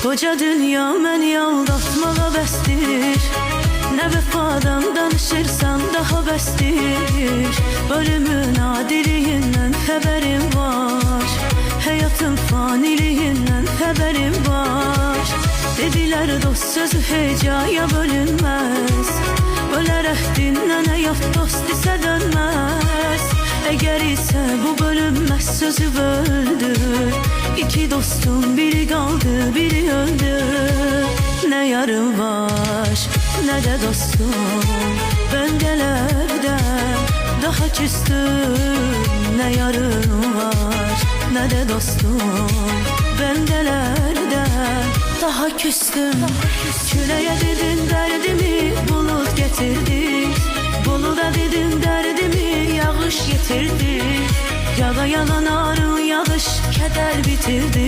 Koca dünya məni aldatmağa bəsdir. Nə vəfadan danışırsan daha bəsdir. Ölümün adiliyindən xəbərim var. Həyatın faniliyindən xəbərim var. Dedilər dost sözü hecaya bölünməz. Ölərək dinlən həyat dost isə dönməz. Əgər isə bu bölünməz sözü böldür. İki dostum biri qaldı biri öldü. Nə yarım var nə də dostum. Bəndələrdən daha küstüm. Nə yarım var nə də dostum. Bəndələrdən daha küstüm. Küləyə dedin dərdimi bulut getirdi. Buluda dedin dərdimi yağış getirdi. Yağa yalan arı yağış kədər bitirdi.